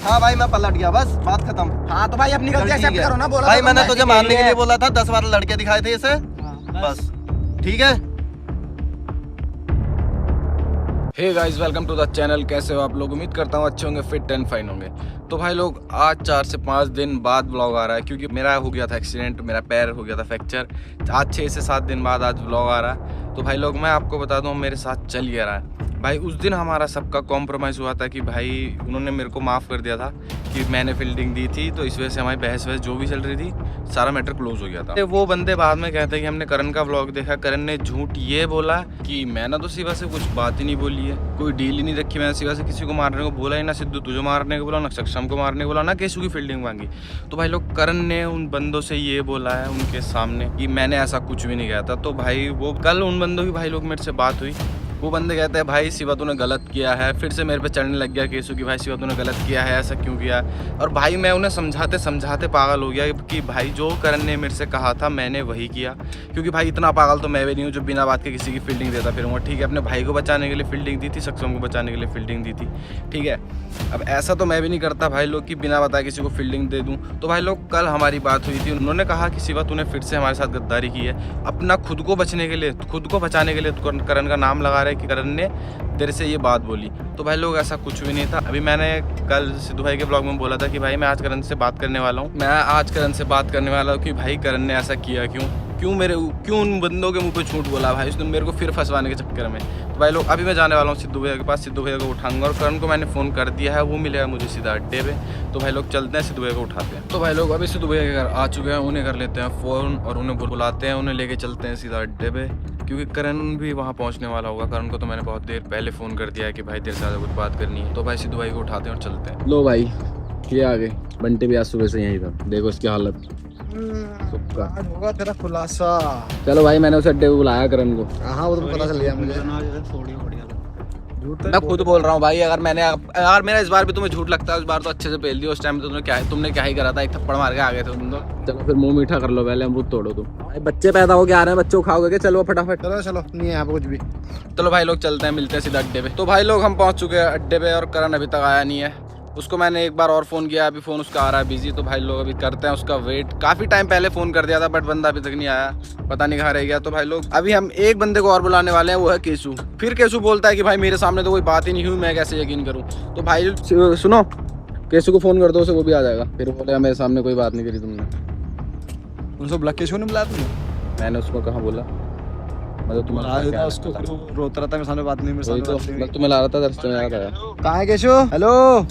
हाँ भाई मैं पलट गया, बस बात खत्म। हाँ तो भाई अपनी गलती एक्सेप्ट करो ना। बोला भाई तो मैंने तुमने तुझे मारने के लिए बोला था, 10 बार लड़के दिखाए थे इसे, बस ठीक है। Hey guys, welcome to the channel. कैसे हो आप लोग? उम्मीद करता हूँ अच्छे होंगे, फिट एंड फाइन होंगे। तो भाई लोग आज 4 से 5 दिन बाद ब्लॉग आ रहा है, क्योंकि मेरा हो गया था एक्सीडेंट, मेरा पैर हो गया था फ्रैक्चर। आज 6 से 7 दिन बाद आज ब्लॉग आ रहा है। तो भाई लोग मैं आपको बता दूँ मेरे साथ चल गया रहा है। भाई उस दिन हमारा सबका कॉम्प्रोमाइज़ हुआ था कि भाई उन्होंने मेरे को माफ़ कर दिया था कि मैंने फील्डिंग दी थी, तो इस वजह से हमारी बहस वहस जो भी चल रही थी सारा मैटर क्लोज हो गया था। वो बंदे बाद में कहते हैं कि हमने करण का व्लॉग देखा, करण ने झूठ ये बोला कि मैंने तो शिवा से कुछ बात ही नहीं बोली है, कोई डील ही नहीं रखी, मैंने शिवा से किसी को मारने को बोला ही ना, सिद्धू तुझे मारने को बोला, ना सक्षम को मारने को बोला, ना केशु की फील्डिंग मांगी। तो भाई लोग करण ने उन बंदों से ये बोला है उनके सामने कि मैंने ऐसा कुछ भी नहीं कहा था। तो भाई वो कल उन बंदों की भाई लोग मेरे से बात हुई, वो बंदे कहते हैं भाई शिवा तूने गलत किया है। फिर से मेरे पे चढ़ने लग गया केसु कि भाई शिवा तूने गलत किया है, ऐसा क्यों किया। और भाई मैं उन्हें समझाते समझाते पागल हो गया कि भाई जो करण ने मेरे से कहा था मैंने वही किया। क्योंकि भाई इतना पागल तो मैं भी नहीं हूँ जो बिना बात के किसी की फील्डिंग देता फिरूंगा। ठीक है, अपने भाई को बचाने के लिए फील्डिंग दी थी, सक्षम को बचाने के लिए फील्डिंग दी थी, ठीक है। अब ऐसा तो मैं भी नहीं करता भाई लोग कि बिना बताए किसी को फील्डिंग दे दूँ। तो भाई लोग कल हमारी बात हुई थी, उन्होंने कहा कि शिवा तूने फिर से हमारे साथ गद्दारी की है। अपना खुद को बचने के लिए, खुद को बचाने के लिए करण का नाम लगा रहे कि करण ने तेरे से ये बात बोली। तो भाई लोग ऐसा कुछ भी नहीं था। अभी मैंने कल सिद्धू भाई के ब्लॉग में बोला था कि भाई मैं आज करण से बात करने वाला हूँ, मैं आज करण से बात करने वाला हूँ कि भाई करण ने ऐसा किया क्यों उन बंदों के मुंह पे झूठ बोला भाई उसने मेरे को फिर फंसवाने के चक्कर में। तो भाई लोग अभी मैं जाने वाला हूँ सिद्धू भैया के पास, सिद्धू भैया को उठाऊंगा और करण को मैंने फ़ोन कर दिया है, वो मिलेगा मुझे सीधा अड्डे पे। तो भाई लोग चलते हैं, सिद्धू भैया को उठाते हैं। तो भाई लोग अभी सिद्धू भैया के घर आ चुके हैं, उन्हें कर लेते हैं फ़ोन और उन्हें बुलाते हैं, उन्हें लेके चलते हैं सीधा अड्डे पे, क्योंकि करण भी वहाँ पहुँचने वाला होगा। करण को तो मैंने बहुत देर पहले फ़ोन कर दिया है कि भाई तेरे से ज़्यादा कुछ बात करनी है। तो भाई सिद्धू भाई को उठाते हैं और चलते हैं। लो भाई ये आ गए, बंटे भी आज सुबह से यहीं था, देखो इसकी हालत होगा तेरा खुलासा। चलो भाई मैंने उसे अड्डे पे बुलाया करण को। हाँ वो तो पता चल गया मुझे। मैं खुद बोल रहा हूँ भाई, अगर मेरा इस बार भी तुम्हें झूठ लगता है, उस बार तो अच्छे से पेल दिया। उस टाइम पे तुमने क्या ही करा था, एक थप्पड़ मार के आ गए थे तुम तो। चलो फिर मुंह मीठा कर लो, पहले अमरूद तोड़ो तुम। भाई बच्चे पैदा हो के आ रहे हैं, बच्चों खाओगे? चलो फटाफट चलो नहीं है यहाँ पे कुछ भी। चलो भाई लोग चलते हैं, मिलते हैं सीधा अड्डे पे। तो भाई लोग हम पहुंच चुके हैं अड्डे पे और करण अभी तक आया नहीं है। उसको मैंने एक बार और फ़ोन किया, अभी फ़ोन उसका आ रहा है बिजी। तो भाई लोग अभी करते हैं उसका वेट। काफ़ी टाइम पहले फ़ोन कर दिया था बट बंदा अभी तक नहीं आया, पता नहीं कहाँ रह गया। तो भाई लोग अभी हम एक बंदे को और बुलाने वाले हैं, वो है केशु। फिर केशु बोलता है कि भाई मेरे सामने तो कोई बात ही नहीं हुई, मैं कैसे यकीन करूँ। तो भाई सुनो, केशु को फ़ोन कर दो, उसे वो भी आ जाएगा। फिर बोलेगा मेरे सामने कोई बात नहीं करी तुमने। उनसे बुला केशु ने बुलाया तुमने? मैंने उसको कहाँ बोला, मतलब तुम्हारा उसको रोता रहता है मेरे सामने, बात नहीं मेरे सामने। तो मैं तुम्हें ला रहा था, दर्शन में आ रहा था। कहाँ है केशु? हेलो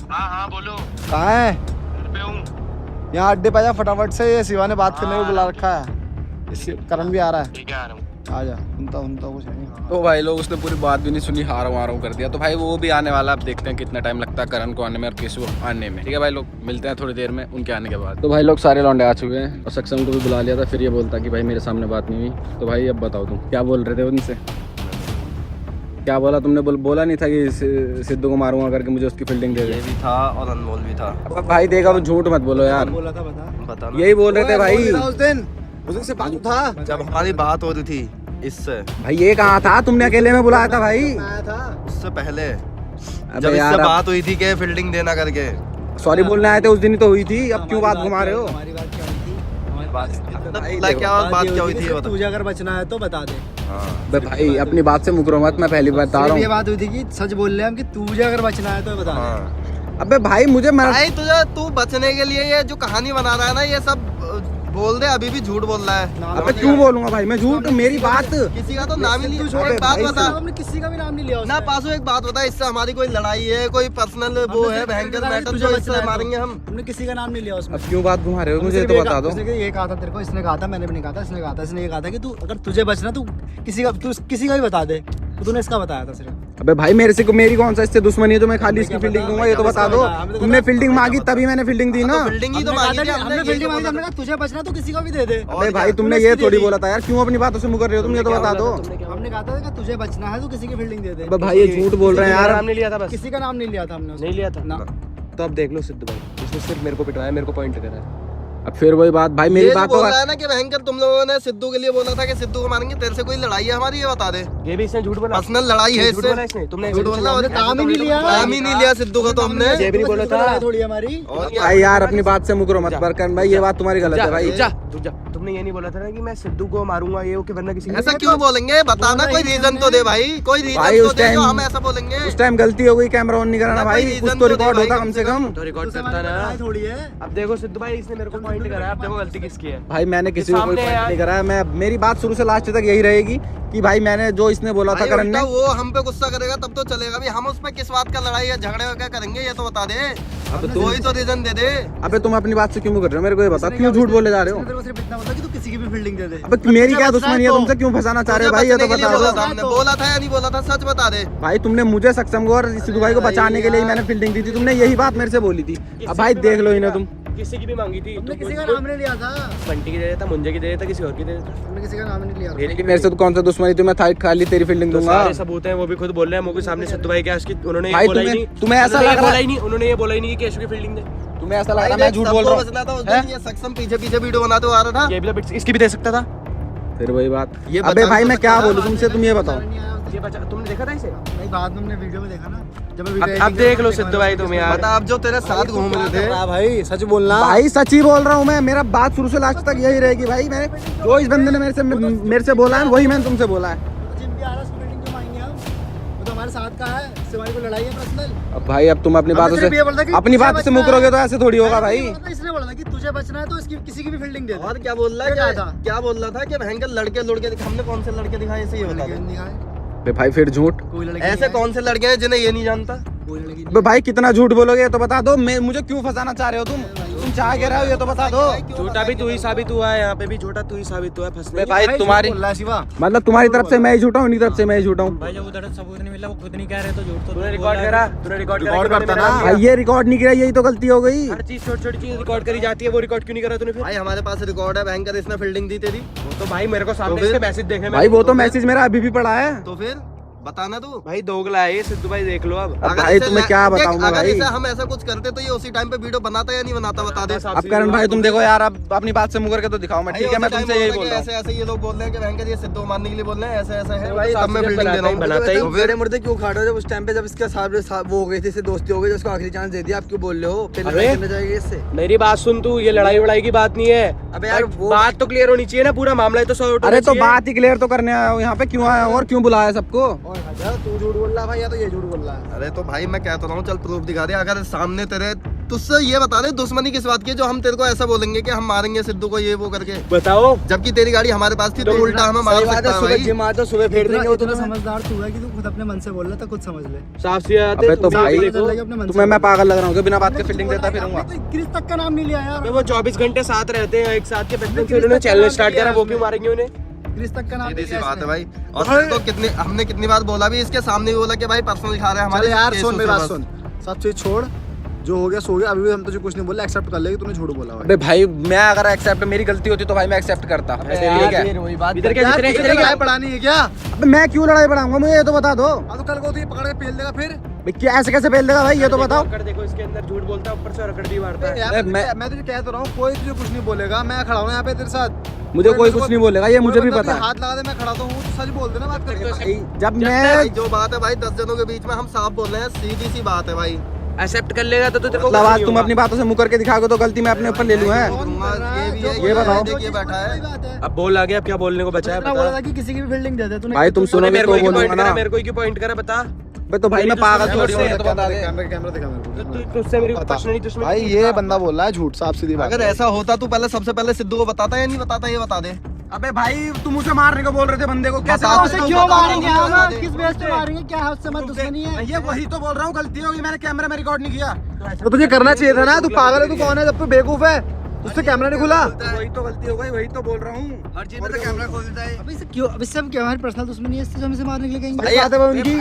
हाँ बोलो, कहाँ है? घर पे हूँ। यहाँ अड्डे पे जा फटाफट से, ये शिवा ने बात करने को बुला रखा है। करण भी आ रहा है, ठीक है आ रहा हूँ। आ जा। सुनता कुछ नहीं। तो भाई लोग उसने पूरी बात भी नहीं सुनी, हार कर दिया। तो भाई वो भी आने वाला, अब देखते हैं कितना टाइम लगता है करण को आने में और केशु आने में। ठीक है भाई लोग, मिलते हैं थोड़ी देर में उनके आने के बाद। तो भाई लोग सारे लौंडे आ चुके हैं और सक्षम को भी बुला लिया था। फिर ये बोलता कि भाई मेरे सामने बात नहीं हुई। तो भाई अब बताओ तुम क्या बोल रहे थे उनसे? क्या बोला तुमने? बोला नहीं था कि सिद्धू को मारूंगा करके मुझे उसकी फील्डिंग दे दे? ये भी था और अनमोल भी था। अब भाई देखा, वो झूठ मत बोलो यार। बोला था बता ना। यही बोल रहे थे भाई उस दिन से बात था जब हमारी बात हो रही थी इससे, भाई ये कहा था तुमने अकेले में बुलाया था भाई? आया था उससे पहले अबे जब यार, इससे बात हुई थी कि फील्डिंग देना करके। सॉरी बोलने आए थे उस दिन ही तो हुई थी, अब क्यों बात घुमा रहे हो? हमारी बात क्या हुई थी? हमारी बोला क्या और बात क्या हुई थी ये तुझे अगर बचना है तो बता दे। बे भाई अपनी बात से मुकरो मत, मैं पहली बार बता रहा ये हूँ। बात हुई थी कि सच बोल रहे हैं हम कि तुझे अगर बचना है तो बता दे। हाँ। अबे भाई मुझे भाई तू बचने के लिए ये जो कहानी बना रहा है ना, ये सब बोल दे, अभी भी झूठ बोल रहा है। अबे क्यों बोलूंगा भाई मैं झूठ? मेरी बात किसी का तो नाम ही नहीं। अबे एक बात भाई, बता हमने किसी का भी नाम नहीं लिया ना पासो, एक बात बता, इससे हमारी कोई लड़ाई है, कोई पर्सनल वो है, भयंकर मैटर जो इससे मारेंगे हम? हमने किसी का नाम नहीं लिया उसमें। अब क्यों बात घुमा रहे हो? मुझे तो बता दो। उसने ये कहा था तेरे को, इसने कहा था, मैंने भी नहीं कहा था, इसने कहा था। इसने ये कहा था कि तू अगर तुझे बचना तू किसी का भी बता दे। तो तूने इसका बताया था सिर्फ। अबे भाई मेरी कौन सा इससे दुश्मनी है जो मैं खाली इसकी फील्डिंग दूंगा? ये तो बता दो। तुमने फील्डिंग मांगी तभी मैंने फील्डिंग दी ना। फील्डिंग ही तो मांगी थी हमने फील्डिंग मांगी, हमने कहा तुझे बचना तो किसी का भी दे दे। अबे भाई तुमने ये थोड़ी बोला था यार, क्यों अपनी बातों से मुकर रहे हो तुम? ये तो बता दो। हमने कहा था कि तुझे बचना है तो किसी की फील्डिंग दे दे। अबे भाई ये झूठ बोल रहे हैं यार। नाम नहीं लिया था बस। किसी का नाम नहीं लिया था हमने, नहीं लिया था ना। तो अब देख लो सिद्धू भाई, उसने सिर्फ मेरे को पिटवाया, मेरे को पॉइंट करा है। अब फिर वही बात भाई, मेरी ये जो बात बोल रहा है ना कि भयंकर तुम लोगों ने सिद्धू के लिए बोला था कि सिद्धू को मारेंगे, तेरे से कोई लड़ाई है हमारी, ये बता दे। ये भी इसने झूठ बोला, पर्सनल लड़ाई है झूठ इससे। बोला इसने, तुमने झूठ बोला, और काम ही नहीं लिया, काम ही नहीं लिया सिद्धू का तो हमने। ये भी नहीं बोला था। थोड़ी हमारी भाई यार अपनी बात से मुकरो मत बरकन भाई, ये बात तुम्हारी गलत है भाई। रुक जा, तुमने ये नहीं बोला था ना कि मैं सिद्धू को मारूंगा ये कि वरना किसी ऐसा क्यों बोलेंगे, बताना, कोई रीजन तो दे भाई, कोई भाई रीजन उस तो दे जो टाइम- हम ऐसा बोलेंगे। उस टाइम गलती हो गई, कैमरा ऑन नहीं कराना ना भाई, भाई, कुछ reason तो तो दे रिकॉर्ड भाई होता कम कम से से कम। तो रिकॉर्ड करता ना। थोड़ी है। अब देखो सिद्धू भाई इसने मेरे को पॉइंट कराया, अब देखो गलती किसकी है। भाई मैंने किसी को कोई सामने पॉइंट यार। नहीं करा, मैं मेरी बात शुरू से लास्ट तक यही रहेगी कि भाई मैंने जो इसने बोला था भाई करण ने। उल्टा वो हम पे गुस्सा करेगा तब तो चलेगा भी, हम उस पे किस बात का लड़ाई या झगड़े क्या करेंगे, ये तो बता दे। अब तो वही तो रीजन दे दे। अबे तुम अपनी बात से क्यों कर रहे हो, मेरे को ये बता, क्यों झूठ बोले जा रहे हो? तेरे को सिर्फ इतना बोला कि तू किसी की भी फील्डिंग दे दे। अबे मेरी क्या दुश्मनी है तुमसे, क्यों फंसाना चाह रहे हो भाई, ये तो बचने के लिए बता बोला दो। था हमने, बोला था या नहीं बोला था, सच बता दे। भाई तुमने मुझे सक्षम को और सिद्धू भाई को बचाने के लिए ही मैंने फील्डिंग दी थी, तुमने यही बात मेरे से बोली थी। अब भाई देख लो इन्हें तुम। किसी की भी मांगी थी, तुमने तुम किसी का मुझको नाम नहीं लिया था। बंटी की दे देता, मुंजे की दे देता, किसी और की दे देता। तुमने किसी का नाम नहीं लिया था। लेकिन मेरे से तो कौन सा दुश्मनी थी, मैं थाइट खा ली, तेरी फील्डिंग तो दूंगा। सारे सबूत हैं, वो भी खुद बोल रहे हैं मुझे सामने सिद्धू भाई के उसकी उन्होंने भाई ये बोला ही तुम्हें- नहीं, तुम्हें ऐसा उन्होंने लग ये रहा बोला है- ही नहीं, उन्होंने ये बोला ही नहीं कि केशव की फील्डिंग दे। तुम्हें ऐसा लग रहा है भाई मैं देख, झूठ सबको बोल रहा बचना था उस हूँ? दिन, ये सक्षम पीछे पीछे वीडियो बनाते हुए आ रहा था। ये भी तो इसकी भी दे सकता था। फिर वही बात। ये अबे बता भाई तो मैं क्या सकता बोलूं था। तुमसे, तुम ये बताओ। ये बचा, तुमने देखा था इसे? नहीं, बाद में हमने वीडियो में देखा ना, जब मैं वीडियो अब देख लो सिद्धू भाई तुम यार। बता, अब जो तेरे साथ घूम रहे थे। भाई सच बोलना। भाई सच ही बोल रहा हूँ मैं, मेरा बात शुरू से लास्ट तक यही रहेगी भाई। मैंने जो इस बंदे ने मेरे से बोला है वही मैंने तुमसे बोला है। जिम भी आ रहा है, उसकी फील्डिंग क्यों मांगेंगे हम? वो तो हमारे साथ का है, इससे हमारी कोई लड़ाई है पर्सनल। अब भाई अब तुम अपनी बातों सिर्फ ये बोल रहा से कि अपनी तुझे बातों से बचना मुकरोगे है। तो ऐसे थोड़ी होगा भाई। इसलिए बोला था कि तुझे बचना है तो इसकी किसी की भी फील्डिंग दे दे। और क्या बोल रहा है, क्या क्या था? क्या बोल रहा था कि भयंकर लड़के हमने कौन से लड़के दिखाए, ऐसे ये बता दे। अबे भाई फिर झूठ। कोई लड़की ऐसे कौन से लड़के हैं जिन्हें ये नहीं जानता? कोई लड़की अबे भाई कितना झूठ बोलोगे ये तो बता दो। मैं मुझे क्यों फंसाना चाह रहे हो तुम चाह क्या रहे हो ये तो बता दो। झूठा भी तू ही साबित हुआ है, यहाँ पे भी झूठा तू ही साबित हुआ है फंसने। भाई तुम्हारी शिवा मतलब तुम्हारी तरफ से मैं ही झूठा हूँ, उनकी तरफ से मैं ही झूठा हूँ। भाई जब उधर सबूत नहीं मिला वो खुद नहीं कह रहे तो झूठ तो तूने रिकॉर्ड करा, तूने रिकॉर्ड करता ना। भाई ये रिकॉर्ड नहीं किया, यही तो गलती हो गई। हर चीज छोटी छोटी चीज रिकॉर्ड करी जाती है, वो रिकॉर्ड क्यों नहीं करा तूने फिर? भाई हमारे पास रिकॉर्ड है, भयंकर इसने फील्डिंग दी तेरी। वो तो भाई मेरे को सामने तो फिर? इसके मैसेज देखे भाई वो तो मैसेज मेरा अभी भी पड़ा है। तो फिर बताना तू। भाई दोगला है ये सिद्धू भाई, देख लो अब। अब भाई इसे तुम्हें क्या देख, बताऊं मैं अगर भाई। इसे हम ऐसा कुछ करते तो ये उसी टाइम पे वीडियो बनाता या नहीं बनाता, बता दे। अब करण भाई तुम देखो यार, अब अपनी बात से मुकर के तो दिखाओ। मैं भाई ठीक है, मैं उसी तुमसे टाइम यही बोल बोल रहा रहा है हूँ। ऐसे ऐसे ये लोग बोल रहे हैं कि भयंकर ये सिद्धू मारने के लिए बोल रहे हैं, ऐसे ऐसा है भाई तब मैं सबसे फील्डिंग दे रहा हूँ। बनाता ही। तो फिर मुर्दे क्यों खा रहे हो जब उस टाइम पे जब इसके साथ वो हो गई थी, इससे दोस्ती हो गई, उसको आखिरी चांस दे दिया, आप क्यों बोल रहे हो? फिर अबे! लड़ाई करने जाएगी इससे। मेरी बात सुन तू, ये लड़ाई वड़ाई की बात नहीं है। अबे यार भाई, वो बात तो क्लियर होनी चाहिए ना, पूरा मामला है तो सॉर्ट अरे तो बात ही क्लियर तो करने आया हूँ यहाँ पे, क्यों आया हूँ और क्यों बुलाया सबको? तू झूठ बोल रहा है भाई या तो ये झूठ बोल रहा है? अरे तो भाई मैं कहता रहा हूँ, चल प्रूफ दिखा दे। अगर सामने तेरे तुझसे ये बता दे दुश्मनी किस बात की है जो हम तेरे को ऐसा बोलेंगे कि हम मारेंगे सिद्धू को ये वो करके, बताओ। जबकि तेरी गाड़ी हमारे पास थी तो तो उल्टा हमें मार सही बात सकता है, है सुबह भाई। जिम आता सुबह फेर देंगे वो इतना तुम्हें। समझदार तू है कि तू खुद अपने मन से बोल रहा था, खुद समझ ले। साफ सी बात अबे है, तो तुम भाई देखो। तुम्हें मैं पागल लग रहा हूँ कि बिना बात के फील्डिंग देता फिरूंगा। क्रिस तक का नाम नहीं लिया यार। अबे वो 24 घंटे साथ रहते हैं, एक साथ के बचपन से उन्होंने चैनल स्टार्ट करा, वो क्यों मारेंगे उन्हें? क्रिस तक का नाम सीधी सी लिया बात है इसने। भाई। और तेरे को हमने कितनी बार बोला भी, इसके सामने भी बोला कि भाई पर्सनल खा रहे हैं हमारे चल यार केस सुन मेरी उसे बात बस। सुन, सब चीज छोड़, जो हो गया सो गया। अभी भी हम तुझे कुछ नहीं बोले, एक्सेप्ट कर ले कि तूने झूठ बोला भाई। अबे भाई मैं अगर एक्सेप्ट मेरी गलती होती तो भाई मैं एक्सेप्ट करता। ठीक है वही बात इधर क्या यार जितने तुझे लड़ाई बढ़ानी है क्या? अबे मैं क्यों लड़ाई बढ़ाऊंगा, मुझे ये तो बता दो। अब तो कल को तू ये पकड़ के पेल देगा फिर। भाई क्या ऐसे कैसे फेल देगा भाई, ये तो बताओ। रकड़ देखो इसके अंदर झूठ बोलता है, ऊपर से रकड़ भी मारता है। यार मैं- मैं तुझे कह तो रहा हूँ, कोई तुझे कुछ नहीं बोलेगा, मैं खड़ा हूँ यहाँ पे तेरे साथ। मुझे कोई कुछ नहीं बोलेगा, ये मुझे भी बंदा पता तुझे है। हाथ लगा दे, मैं खड़ा तो हूँ, तो सच बोल देना बात करके। भाई, जब भाई मैं जो बात है भाई 10 जनों के बीच में हम साफ बोल रहे हैं, सीधी सी बात है भाई। एक्सेप्ट कर लेगा तो तेरे को मतलब कुछ आज नहीं तुम होगा। अपनी बातों से मुकर के दिखाओगे तो गलती मैं अपने ऊपर ले लूँ है। ये भी है, ये बताओ। देखिए बैठा है। अब बोल आ गया, अब क्या बोलने को बचा है इतना बोला बता। था कि किसी की भी फील्डिंग दे दे तूने। भाई तुम तूने सुनोगे मेरे तो को ही बोलूंगा पॉइंट करा, ना। मेरे को ही पॉइंट करा, बता। भाई तो भाई मैं पागल थोड़ी हूँ, ये तो बता दे। कैमरा दिखा मेरे को। तुझसे मेरी बता। पर्सनली दुश्मनी भाई थी, ये बता। बंदा बोल रहा है झूठ, साफ सीधी बात। अगर ऐसा होता तो पहले सबसे पहले सिद्धू को बताता या नहीं बताता, ये बता दे। अबे भाई तुम उसे मारने को बोल रहे थे बंदे को, कैसे बता उसे दे, क्यों बता दे, मारेंगे बता हम? दे। किस बेस पे मारेंगे, क्या है उससे मत दुश्मनी है? ये वही तो बोल रहा हूँ, गलती होगी, मैंने कैमरे में रिकॉर्ड नहीं किया। तो तुझे करना चाहिए था ना, तू पागल है, तू कौन है जब तू बेवकूफ है? तुझसे कैमरा नहीं खुला। वही तो गलती हो गई, वही तो बोल रहा हूँ। हर चीज में तो कैमरा खोल देता है। अबे इससे क्यों, अब इससे हम क्या, हमारी पर्सनल दुश्मनी है, इससे हम इसे मारने के लिए कहेंगे? भाई, बात है वो उनकी।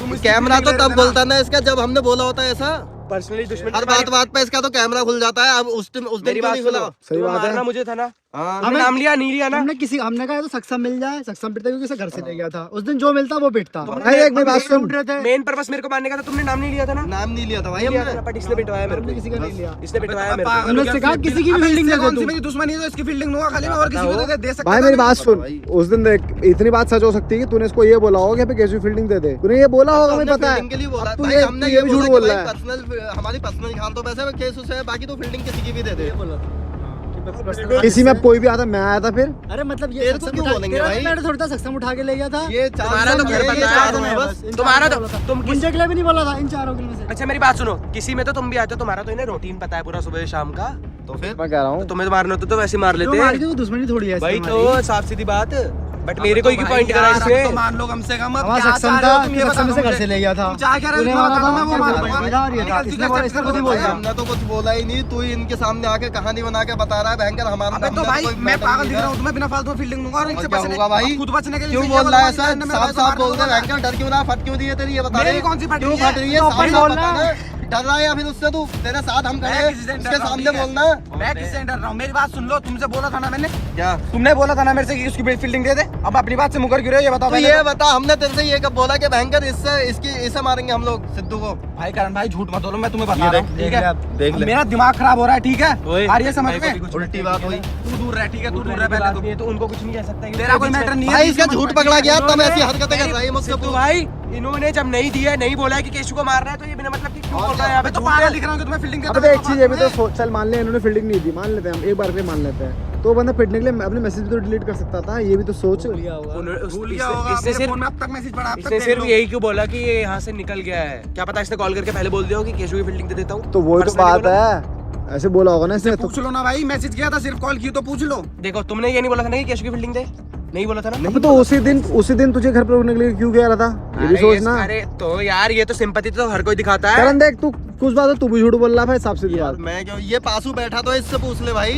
तुम कैमरा तो तब बोलता ना इसका जब हमने बोला होता है ऐसा। पर्सनली दुश्मनी हर बात पे इसका तो कैमरा खुल जाता है। अब उस दिन मेरी क्यों बात नहीं खुला? सुनो, सही तुम्हें बात है। मारना मुझे था ना, हाँ, हमने नाम लिया नहीं लिया ना। हमने कहा तो सक्षम मिल जाए, सक्षम पिटता क्योंकि उसे घर से ले गया था उस दिन, जो मिलता वो पिटता। भाई एक मेरी बात सुन, मेन पर्पस मेरे को मारने का था, तुमने नाम नहीं लिया था ना। नाम नहीं लिया था भाई हमने। बट इसने पिटवाया मेरे को, किसी का नहीं लिया। इसने पिटवाया मेरे को। हमने कहा किसी की भी फील्डिंग दे दे तू। मेरी दुश्मनी है तो इसकी फील्डिंग दूंगा खाली, मैं और किसी को दे सकता। भाई मेरी बात सुन, उस दिन देख इतनी बात सच हो सकती है कि तूने इसको ये बोला होगा कि कैसी फील्डिंग दे दे, तूने ये बोला होगा, मुझे पता है। के लिए बोला अब तू भाई, ये हमने ये भी झूठ बोल रहा है। पर्सनल, हमारी पर्सनल खान तो वैसे केस उसे है, बाकी तो फील्डिंग किसी की भी दे दे। किसी में कोई भी आता, मैं आया था फिर अरे मतलब ये तेरे को क्यों बोलेंगे भाई? मैंने थोड़ा सक्षम उठा के ले गया था। ये तुम्हारा तो घर ये बता चार दो है बस। तुम्हारा तो तुम मुझे के लिए भी नहीं बोला था इन चारों के में से। अच्छा मेरी बात सुनो, किसी में तो तुम भी आते हो, तुम्हारा तो इन्हें रूटीन पता है पूरा सुबह शाम का। तो फिर मैं कह रहा हूँ तुम्हें तो मारना होता तो वैसे मार जो मारी लेते। थी वो दुश्मनी थोड़ी है भाई तो साफ सीधी बात, बट मेरे को क्यों पॉइंट करा तो इसमें? मान लो कम से कम। अब हमारा क्या सक्षम चाह रहे हो था, तुम, ये सक्षम बता से दो घर से ले गया था। तुम चाह क्या रहे हो? तूने इसको मारा बता था, दो, मैं वो मैं मारूंगा। मारा और ये था। गलती इसने का बोला, accept इसने खुद ही करो बोल भाई, दिया। हमने तो कुछ बोला ही नहीं, तू इनके सामने आके कहानी बना के बता रहा है भयंकर हमारा। अबे तो भाई मैं पागल दिख रहा हूँ तुम्हें, बिना फालतू में फील्डिंग दूंगा और इनसे क्या बचने होगा भाई? खुद बचने के लिए क्यों बोल रहा है सर? साफ साफ बोल दे भयंकर, डर क्यों रहा? फट क्यों रही है तेरी, ये बता मेरी दे। कौन सी फट क्यों रही है? फट रही है? तो साफ अपन साफ बोलना। बता ना। डर रहा है या फिर उससे तू, तेरे साथ हम खड़े हैं, मैं किसी से डर उसके रहा हूँ, सामने ठीक है? बोलना। मैं किससे डर रहा हूँ? मेरी बात सुन लो, तुमसे बोला था ना मैंने, क्या तुमने बोला था ना मेरे से कि उसकी फील्डिंग दे दे। अब अपनी बात से मुकर क्यों रहे हो ये बताओ तो पहले ये तो। बता, हमने तेरे से ये कब बोला कि भयंकर इसे मारेंगे हम लोग सिद्धू को? भाई करण भाई झूठ मत बोलो, मैं तुम्हें बता रहा हूँ ठीक है। देख ले। मेरा दिमाग खराब हो रहा है ठीक है, ओए, और ये समझ भाई को भी में कुछ उल्टी बात हुई। तू दूर रह ठीक है, तू दूर रह पहले बात नहीं है तो उनको कुछ नहीं कह सकता। तेरा कोई मैटर नहीं है। भाई इसका झूठ पकड़ा गया तब इन्होंने- ऐसी हरकतें कर रहा है मुझसे। सिद्धू भाई इन्होंने जब नहीं दिया, नहीं बोला है कि केशु को मार रहा है, तो ये बिना मतलब कि क्यों बोल रहा है यहाँ पे? तो पागल दिख रहा हूँ कि तुम्हें फील्डिंग अब एक चीज ये भी तो चल मान ले, इन्होंने फील्डिंग नहीं दी, मान लेते हैं हम, एक बार के लिए मान लेते हैं, तो बंदा पिटने के लिए अपने मैसेज भी तो डिलीट कर सकता था, ये भी तो सोच। भूल गया होगा, इसने मेरे फोन में अब तक मैसेज पड़ा, अब तक इसने देख सिर्फ लो। यही क्यों बोला कि ये यहाँ से निकल गया है? क्या पता इसने कॉल करके पहले बोल दिया हो कि केशु की फील्डिंग दे देता हूँ। तो वो तो Personally बात बोला। है, ऐसे बोला होगा ना इसने तो। पूछ लो ना भाई, मैसेज किया था, सिर्फ कॉल की तो पूछ लो। देखो तुमने ये नहीं बोला था ना कि केशु की फील्डिंग दे, नहीं बोला था ना? अब तो उसी दिन तुझे घर पर रुकने के लिए क्यों गया था, ये भी अरे सोचना। अरे तो यार ये तो सिंपैथी तो हर कोई दिखाता है। करण देख तू कुछ बात है, तू भी झूठ बोल रहा है हिसाब से यार यार। मैं क्यों, ये पासू बैठा तो इससे पूछ ले भाई,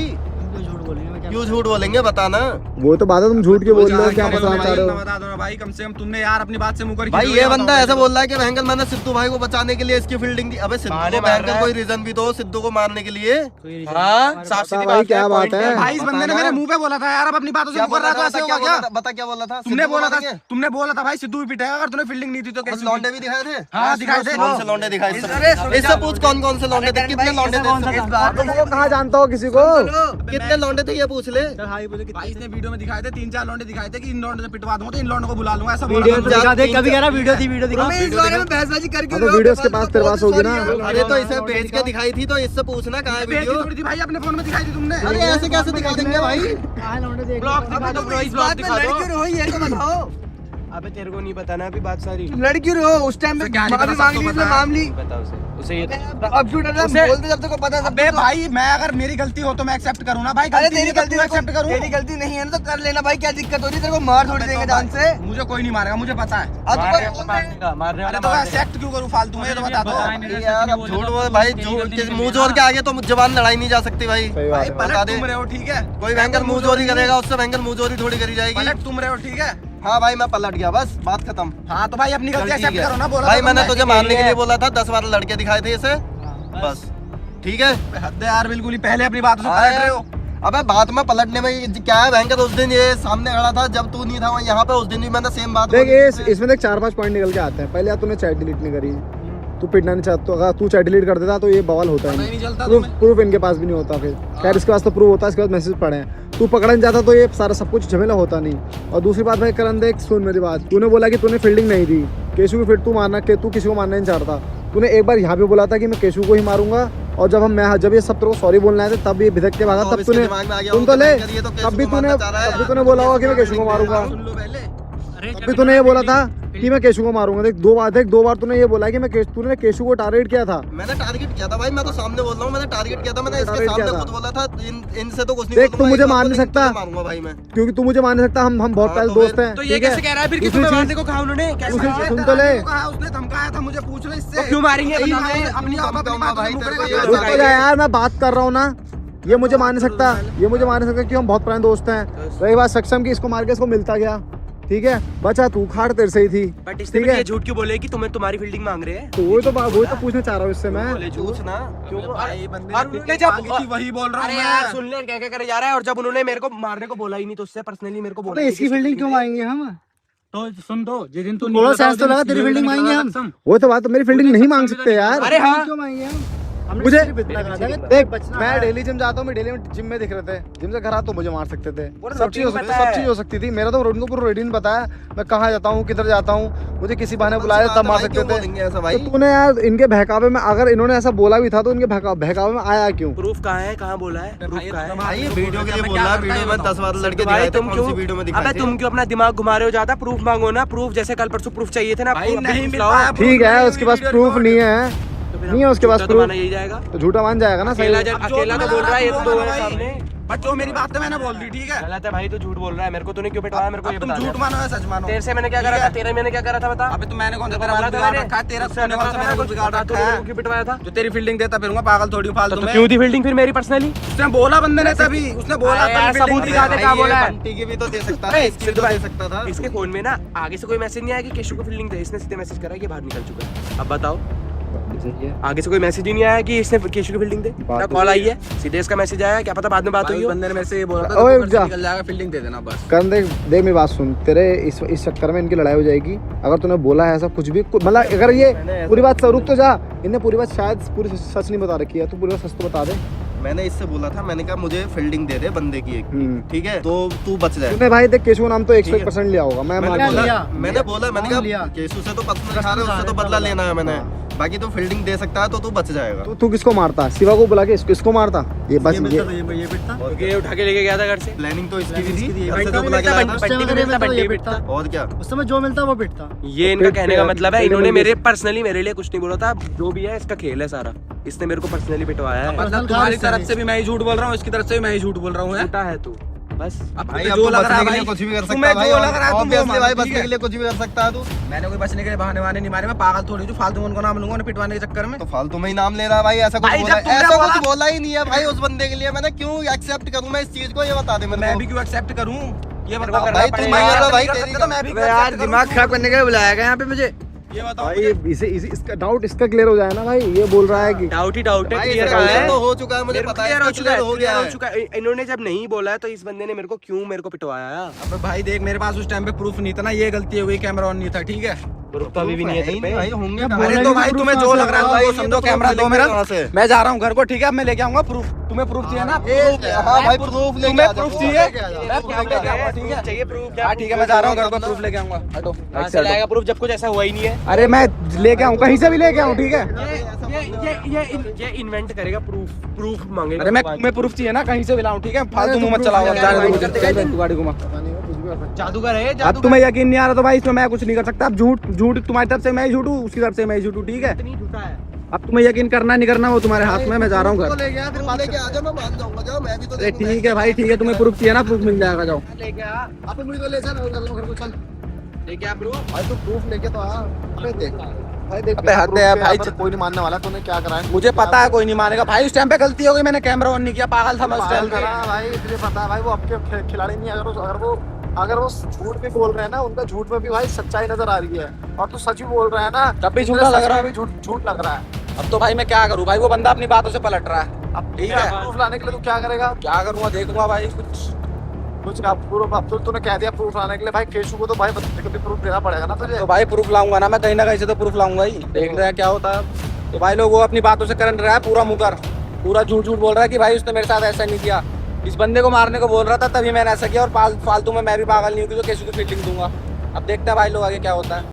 क्यों झूठ बोलेंगे? मैं क्या क्यों झूठ बोलेंगे बताना। वो तो बात है, तुम झूठ के बोल रहे हो, क्या बोलो बताना चाह रहे भाई, हो। बता दो ना भाई, कम से कम तुमने यार अपनी बात से मुकर भाई ये बंदा ऐसा बोल रहा है कि भयंकर मैंने सिद्धू भाई को बचाने के लिए इसकी फील्डिंग दी। अबे सिद्धू बहाने को मार रहा भयंकर है। कोई रीजन भी दो सिद्धू को मारने के लिए। कोई reason हाँ नहीं। साफ सीधी भाई, बात क्या बात point है? भाई इस बंदे ने मेरे मुंह पे बोला था यार, अब अपनी बातों से क्या मुकर बोला रहा तो था? ऐसे क्या होगा बोला क्या? था? बता क्या बोला था? तुमने सिद्धू को बोला था, मारेंगे? तुमने बोला था भाई सिद्धू भी पिटेगा अगर तूने फील्डिंग नहीं दी तो बस कैसे? लौंडे भी दिखाए थे। हाँ दिखाए थे। कौन से लौंडे दिखाए अरे, इससे? इससे पूछ कौन से लौंडे थे, कितने लौंडे थे इससे पूछ। तुम कहाँ जानता हो किसी को? कितने लौंडे थे ये पूछ ले। चल हाई बोले भाई कितने इसने वीडियो में दिखाए थे, 3-4 लौंडे दिखाए थे कि इन लौंडे से पिटवा दूंगा तो इन लौंडों को बुला लूंगा, ऐसा बोला वीडियो था। तो दिखा दे, कभी कह रहा वीडियो थी, वीडियो दिखा। हाँ तो वीडियो उसके पास तेरे पास होगी ना। अरे तो इसे भेज के दिखाई थी तो इससे पूछना कहाँ है भेजी वीडियो। थोड़ी थी भाई, अपने फोन में दिखाई थी तुमने। अरे ऐसे कैसे दिखा देंगे भाई? कहाँ है लौंडे, देख ब्लॉग दिखा दो, इस ब्लॉग दिखा दो। अबे तेरे को नहीं पता ना अभी बात सारी। लड़की रहो उस टाइम पे क्या नहीं पता, मांग ली, इसने मांग ली। पता उसे ये अब झूठ उसे- बोलते जब तक पता अबे भाई मैं अगर मेरी गलती हो तो मैं एक्सेप्ट करूँ ना भाई, गलती नहीं है तो क्यों एक्सेप्ट करूँ? तेरी गलती नहीं है ना तो कर लेना भाई, क्या दिक्कत हो रही है? तेरे को मार थोड़ी देंगे जान से। मुझे कोई नहीं मारेगा, मुझे पता है। मारने वाला अरे तो मार एक्सेप्ट क्यों करूँ फालतू में, ये तो बता दो। यार अब झूठ बोल भाई, मुंह जोर के आगे तो जबान लड़ाई नहीं जा सकती भाई। सही भाई बात है। बता पलट दे। तुम रहे हो ठीक है, कोई भयंकर मुंह जोरी करेगा उससे भयंकर मुंह जोरी थोड़ी करी जाएगी। पलट तुम रहे हो ठीक है। हाँ भाई मैं पलट गया, बस बात खत्म। हाँ तो भाई अपनी गलती चल ठीक एक्सेप्ट है। करो ना, बोला भाई था मैंने तुमने। तुझे मारने के लिए बोला था, 10 बार लड़के दिखाए थे इसे, बस ठीक है। हद है यार, बिल्कुल ही पहले अपनी बातों से हाँ पलट यार। रहे हो। अबे बात में पलटने में क्या है भयंकर, उस दिन ये सामने खड़ा था जब तू नहीं था वहाँ, यहाँ पे उस दिन भी मैंने सेम बात देख बोली थी। इसमें देख 4-5 पॉइंट निकल के आते हैं। पहले यार तूने चैट डिलीट नहीं करी, तू पिटना नहीं चाहता, अगर तू चैट डिलीट कर देता तो ये बवाल होता पता ही है नहीं चलता प्रूफ तुम्हें। प्रूफ इनके पास भी नहीं होता फिर। खैर इसके पास तो प्रूफ होता है, इसके बाद मैसेज पड़े हैं, तू पकड़ा नहीं जाता तो ये सारा सब कुछ झमेला होता नहीं। और दूसरी बात भाई करण देख, सुन मेरी बात, तूने बोला कि तूने फील्डिंग नहीं दी केशु की, फिर तू मारना कि तू किसी को मारना नहीं चाहता। तूने एक बार यहाँ पे बोला था कि मैं केशु को ही मारूंगा, और जब ये सब तेरे को सॉरी बोलना है तब ये भिदक के भागा, तो तब इसके तूने दिमाग में आ गया सुन होगा तो ले, कि ये तो केशु तब भी को मारना चाह रहा है। तब भी तूने बोला होगा कि मैं केशु को मारूंगा, सुन लो पहले। तब भी तूने ये बोला था कि मैं केशु को मारूंगा। देख 2 बार तूने ये बोला है कि तूने केशु को टारगेट किया था। मैंने टारगेट किया था भाई, मैं तो सामने बोल रहा हूँ, मैंने टारगेट किया था, मैंने इसके टारगेट सामने किया था। खुद बोला था इनसे तो कुछ नहीं देख, बोलूंगा, तू मुझे एक बार मार को नहीं लेकिन सकता। तुझे मारूंगा भाई मैं। क्योंकि तू मुझे मान नहीं सकता, हम बहुत हाँ, पहले तो दोस्त हैं। तो ये ठीक है? कैसे कह रहा है फिर कि दूसरी तुम्हें चीज- मारने को कहा उन्होंने? कैसे दूसरी कहा? चीज- सुन तो ले। कहा उसने, धमकाया था मुझे, पूछ ले इससे। तो क्यों मारेंगे? भाई, बता भाई, दे। अपनी आप अपनी बात भाई, से तेरे को मुकरेगा ये तो रुक तो जा यार, मैं बात कर रहा हूँ ना। ये मुझे मान नहीं सकता, ये मुझे मान नहीं सकता, क्योंकि हम बहुत पुराने दोस्त हैं। रही बात सक्षम की, इसको मार के इसको मिलता गया, ठीक है, बचा तू, खाड़ तेरे से ही थी। बट इसने ठीक भी है, ये झूठ क्यों बोले कि तुम्हें तुम्हारी फील्डिंग मांग रहे हैं? तो वही तो पूछना चाह रहा हूँ इससे मैं। बोले झूठ ना क्यों? भाई बंदे और उन्होंने जब वही बोल रहा अरे हूँ यार मैं। सुन ले क्या क्या करे जा रहा है, और जब उन्होंने मेरे को मारने को बोला ही नहीं तो उससे पर्सनली मेरे को बोला अबे इसकी फील्डिंग क्यों मांगेंगे हम? तो सुन दो जिस दिन तू थोड़ा सेंस तो लगा, तेरी फील्डिंग मांगेंगे हम। वो तो बात, तो मेरी फील्डिंग नहीं मांग सकते यार। अरे हाँ क्यों मांगेंगे हम? हमने मुझे सिर्फ इतना कहा था कि देख, बचना मैं है। डेली जिम जाता हूँ, मैं डेली में जिम में दिख रहे थे, जिम से घर आता तो मुझे मार सकते थे, वो तो सब चीज हो routine सकती, पता सब है। चीज हो सकती थी। मेरा तो उनको पूरा रूटीन पता है, मैं कहाँ जाता हूँ, किधर जाता हूँ, मुझे किसी बहाने बुलाया तब मार सकते थे। ऐसा तो भाई तूने यार इनके बहकावे में, अगर इन्होंने ऐसा बोला भी था तो इनके बहकावे में आया क्यों? प्रूफ कहाँ है, कहाँ बोला है, प्रूफ कहाँ है? भाई ये वीडियो के लिए बोल रहा है, वीडियो में 10 बार लड़के भाई दिखाए थे, तुम कौन क्यों सी वीडियो में दिखाए अबे थे? तुम क्यों अपना दिमाग घुमा रहे हो ज्यादा? प्रूफ मांगो ना, प्रूफ जैसे कल परसों प्रूफ चाहिए थे ना, भाई proof नहीं proof मिल लाओ। पाया। ठीक है, उसके पास प्रूफ नहीं है, तो फिर नहीं है उसके पास झूठा तो proof। माना यही जाएगा। तो झूठा मान जाएगा ना। सही अकेला तो बोल रहा है, ये तो दो है सामने। बट जो मेरी बात है मैंने बोल दी, ठीक है। गलत है भाई, तो झूठ बोल रहा है। मेरे को तूने क्यों पिटवाया, मेरे को ये अब तुम बता झूठ दे। मानो या सच मानो। तेरे से मैंने क्या करा था, तेरे मैंने क्या करा था बता। अबे तो मैंने कौन सा तेरा मारा कुछ था बिगाड़ मैंने? रखा है? तेरा उससे सोने वाला बता मेरा कुछ बिगाड़ बता, रखा तूने है? क्यों पिटवाया था? जो तेरी फील्डिंग देता फिरूंगा, पागल थोड़ी हूँ फालतू तो में। क्यों दी फील्डिंग फिर मेरी पर्सनली? उसने बोला बंदे ने तभी, उसने बोला अरे यार, तभी सबूत fielding दिखा दे। दे, क्या बोला है? बंटी की भी तो दे सकता था, इसकी भी तो दे सकता था। इसके फोन में ना आगे से कोई मैसेज नहीं आया कि केशु को फील्डिंग दे। इसने सीधे मैसेज करा कि बाहर निकल चुका है। अब बताओ, आगे से कोई मैसेज ही नहीं आया कि इसने केशु को फील्डिंग दे। ना कॉल आई है, सीधे इसका मैसेज आया, क्या पता बाद में बात हुई भाई हो। बंदे ने मेरे से ये बोला था, ओए तू घर से जा। निकल जाएगा, फील्डिंग दे देना बस। करण देख देख मेरी बात सुन, तेरे इस चक्कर में इनकी लड़ाई हो जाएगी। अगर तूने बोला है ऐसा कुछ भी, मतलब अगर ये पूरी बात रुक तो जा, इनने पूरी बात शायद पूरी सच नहीं बता रखी है, तू पूरी बात सच तो बता दे। मैंने इससे बोला था, मैंने कहा मुझे फील्डिंग दे दे बंदे की एक, हम्म। ठीक है, तो तू बच जाए। तूने भाई देख केशव नाम तो ठीक है। 100% लिया होगा, मैं मैंने मान बोला, लिया? मैंने बोला, मैंने कौन लिया? कहा केसू से तो पर्सनल खा रहे, उससे तो बदला लेना है मैंने। बाकी तो फील्डिंग दे सकता है तो तू बच जाएगा। तू किसको मारता? शिवा को बुला के इसको मारता? ये बस ये मिलता तो ये पिटता। क्योंकि ये उठा के लेके गया था घर से। प्लानिंग तो इसकी भी इसकी थी, थी, घर से बंटी तो बुला के लाया था। उससे अगर ये मिलता तो ये पिटता। और क्या, उस समय जो मिलता वो पिटता। ये इनका कहने का मतलब है, फील्डिंग इन्होंने में मेरे पर्सनली मेरे लिए कुछ नहीं बोला था। जो भी है इसका खेल है सारा, इसने मेरे को पर्सनली पिटवाया है। मतलब तुम्हारी तरफ से भी मैं ही झूठ बोल रहा हूँ, इसकी तरफ से भी मैं ही झूठ बोल रहा हूँ। झूठा है तू बस। अब भाई तुम्हें अब जो तो लग रहा है बचने के भाई, लिए कुछ भी कर सकता तुम्हें है भाई। जो लग रहा है तुम वो Obviously मानो, भाई ठीक बचने है? के लिए कुछ भी कर सकता है तू। मैंने कोई बचने के लिए बहाने वाने नहीं मारे, मैं पागल थोड़ी हूँ, फालतू में उनको नाम लूंगा उन्हें पिटवाने के चक्कर में। तो फालतू में ही नाम ले रहा है भाई, ऐसा कुछ भाई, बोला जब तुमने ऐसा बोला- कुछ बोला ही नहीं है भाई उस बंदे के लिए। मैंने क्यों एक्सेप्ट करूं मैं इस चीज को, ये बता दे मेरे मैं को। भी क्यों एक्सेप्ट करूँ ये मेरे बताओ को भाई, करना तू पड़ेगा। मैं कर रहा भाई, कर तेरी सकते तो मैं भी अबे यार, दिमाग खराब करने के लिए बुलाया गया यहाँ पे मुझे। ये बताओ भाई इसका डाउट इसका क्लियर हो जाए ना भाई। ये बोल रहा है कि डाउट ही डाउट है, भाई क्लियर इसका कहाँ है? clear तो हो चुका है, मुझे मेरे को पता है clear हो इसका चुका है, clear हो गया clear है। हो चुका है। इन्होंने जब नहीं बोला है तो इस बंदे ने मेरे को क्यों मेरे को पिटवाया? अबे भाई देख, मेरे पास उस टाइम पे प्रूफ नहीं था ना, ये गलती हो गई, कैमरा ऑन नहीं था, ठीक है। प्रूफ तो अभी भी नहीं है तेरे पे। भाई होंगे बोला अरे ही तो नहीं भाई proof तुम्हें कहाँ जो से लग रहा है भाई, वो ये समझो, तो कैमरा proof दो मेरा। कहाँ से? मैं जा रहा हूँ घर को, ठीक है, अब मैं लेके आऊंगा प्रूफ। तुम्हें प्रूफ चाहिए ना? हाँ भाई प्रूफ लेके तुम्हें आ जाओ, proof चाहिए? लेके आ जाओ। मैं proof लेके आऊंगा, ठीक है? चाहिए प्रूफ? हाँ ठीक है, मैं जा रहा हूँ घर को, प्रूफ लेके आऊंगा। हटो। कहाँ से लाएगा प्रूफ जब कुछ ऐसा हुआ ही नहीं है? अरे मैं लेके आऊँ, कहीं से भी लेके आऊँ, ठीक है? ये इन्वेंट करेगा, प्रूफ मांगेगा। अरे मैं तुम्हें प्रूफ चाहिए ना, कहीं से भी लाऊं, ठीक है? फालतू मुंह मत चलाओ, जाने दो मुझे। तू गाड़ी घुमा। जादूगर है, अब तुम्हें यकीन नहीं आ रहा तो भाई इसमें मैं कुछ नहीं कर सकता। अब झूठ तुम्हारी तरफ से मैं ही झूठ हूँ, उसकी तरफ से मैं ही झूठ हूँ, ठीक है? इतनी झूठा है। अब तुम्हें यकीन करना नहीं करना वो तुम्हारे हाथ में। मैं जा रहा हूँ घर। लेके आ, फिर लेके आ जाओ, मैं मान जाऊंगा। जाओ, मैं भी तो अरे देखूंगा। ठीक है भाई, ठीक है, तुम्हें प्रूफ चाहिए ना, प्रूफ मिल जाएगा, जाओ। लेके आ, अबे मुझे तो ले चल घर को चल। लेके आ प्रूफ। भाई तू प्रूफ लेके तो आ। अबे देख भाई देख, अबे हद है भाई, कोई नहीं मानने वाला। तूने क्या करा है? मुझे पता है कोई नहीं मानेगा भाई। उस टाइम पे गलती हो गई, मैंने कैमरा ऑन नहीं किया, पागल था मैं उस टाइम पे। भाई तुझे पता है भाई, वो आपके खिलाड़ी नहीं है। अगर वो झूठ भी बोल रहे हैं ना, उनका झूठ में भी भाई सच्चाई नजर आ रही है। और तू सच भी बोल रहा है ना, तब भी झूठा लग रहा है। झूठ लग रहा है। अब तो भाई मैं क्या करूँ भाई, वो बंदा अपनी बातों से पलट रहा है। अब ठीक है, प्रूफ लाने के लिए तू क्या करेगा? क्या करूँगा देखूंगा भाई कुछ प्रूफ अब तो तूने कह दिया प्रूफ लाने के लिए। भाई केशु को तो भाई कभी प्रूफ देना पड़ेगा ना तुझे। तो भाई प्रूफ लाऊंगा ना मैं, कहीं ना कहीं से तो प्रूफ लाऊंगा ही। देख रहे हैं क्या होता है। तो भाई लोग वो अपनी बातों से कर रहा है, पूरा मुकर, पूरा झूठ बोल रहा है कि भाई उसने मेरे साथ ऐसा नहीं किया। इस बंदे को मारने को बोल रहा था तभी मैंने ऐसा किया, और फालतू में मैं भी पागल नहीं हूँ कि जो केशु की फील्डिंग दूंगा। अब देखते हैं भाई लोग आगे क्या होता है।